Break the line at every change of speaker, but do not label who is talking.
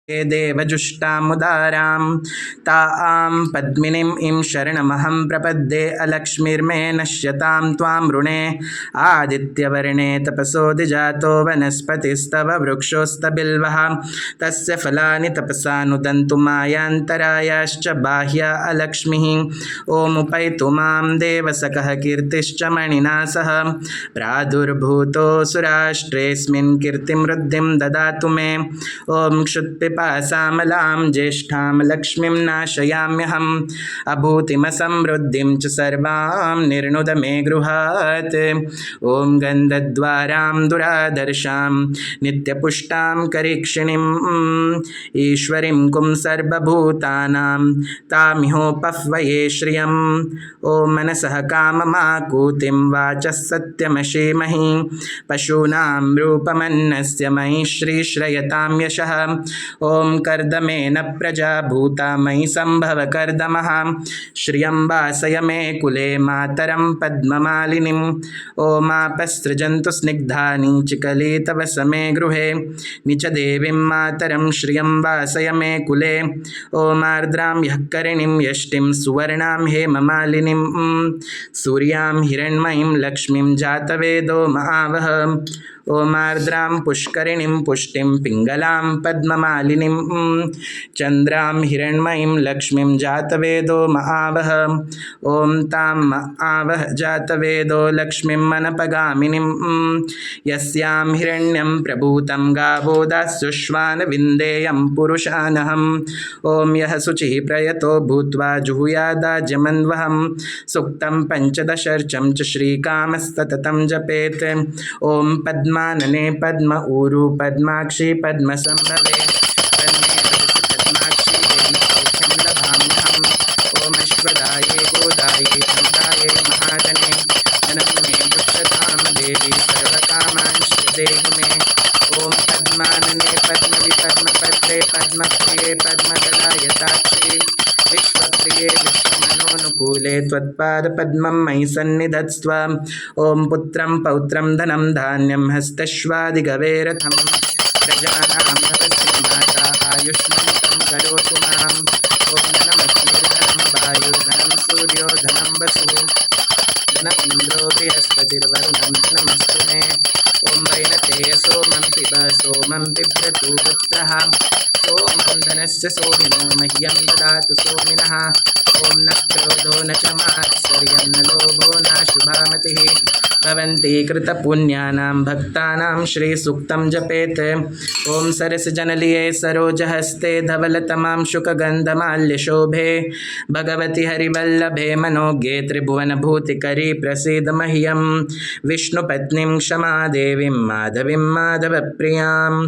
देवजुष्टामुदारां तां पद्मिनीं इं शरणमहं प्रपद्ये अलक्ष्मीर्मे नश्यतां त्वां ऋणे आदित्यवर्णे तपसो द्विजातो वनस्पतिस्तव वृक्षोस्तबिल्वः तस्य फलानि तपसा नुदन्तु मायान्तरायाश्च बाह्या अलक्ष्मीः ओमुपैतु मां देवसखः कीर्तिश्च मणिना सह प्रादुर्भूतोऽसुराष्ट्रेऽस्मिन् कीर्तिमृद्धिं ददातु मे ॐ क्षुत्पिपासामलां ज्येष्ठां लक्ष्मीं नाशयाम्यहम् अभूतिमसमृद्धिं च सर्वां निर्णुद मे गृहात् ॐ गन्धद्वारां दुरादर्शां नित्यपुष्टां करीक्षिणीं ईश्वरीं कुं सर्वभूतानां तामिहोपह्वये श्रियम् ॐ मनसः काममाकूतिं वाचः सत्यमशीमहि पशूनां रूपमन्नस्य मयि श्रीश्रयतां यशः ॐ कर्दमेन प्रजा भूता मयि सम्भव कर्दमः श्रियं वासय मे कुले मातरं पद्ममालिनीं ओमापसृजन्तु स्निग्धानि चिकली तव समे गृहे निच देवीं मातरं श्रियं वासय मे कुले ओमार्द्रां ह्यः करिणीं यष्टिं सुवर्णां हेममालिनीं सूर्यां हिरण्मयीं लक्ष्मीं जातवेदो महावह ओमार्द्रां पुष्करिणीं पुष्टिं पिङ्गलां पद्ममालिनीं चन्द्रां हिरण्मयीं लक्ष्मीं जातवेदो महावह ॐ तां महावह जातवेदो लक्ष्मीं मनपगामिनीं यस्यां हिरण्यं प्रभूतं गावो दास्युष्वान् विन्देयं पुरुषानहम् ॐ यः शुचिः प्रयतो भूत्वा जुहुयादाज्यमन्वहं सुक्तं पञ्चदशर्चं च श्रीकामस्तततं जपेत् ॐ पद्मानने पद्म ऊरु पद्माक्षी पद्मसंभवे तन्मे वदसि पद्माक्षी तेन सौख्यं लभाम्यहम् ॐ अश्वदाये गोदाये चन्दाये महाजने धनं मे दुष्टतां देवी सर्वकामांश्च देहि मे ॐ पद्मानने पद्मविपद्मपत्रे पद्मप्रिये पद्मदलायताक्षी विश्वप्रिये विश्वमनोनुकूले त्वत्पादपद्मं मयि सन्निधत्स्व ॐ पुत्रं पौत्रं धनं धान्यं हस्तश्वादिगवेरथं प्रजानां भवसि माता आयुष्मन्तं करोतु माम् ॐ धनमग्निर्धनं वायुर्धनं सूर्यो धनं वसुः धनम् इन्द्रो बृहस्पतिर्वरुणं नमस्तु मे ॐ वैनतेय सोमं पिब सोमं बिभ्रतु वृत्रः सोमं धनस्य सोमिनो मह्यं ददातु सोमिनः ॐ न क्रोधो न च मात्सर्यं न लोभो नाशुभा मतिः भवन्ति कृतपुण्यानां भक्तानां श्रीसूक्तं जपेत् ॐ सरसजनलिये सरोजहस्ते धवलतमां शुकगन्धमाल्यशोभे भगवति हरिवल्लभे मनोज्ञे त्रिभुवनभूतिकरी प्रसीद मह्यं विष्णुपत्नीं क्षमादेवीं माधवीं माधवप्रियाम्।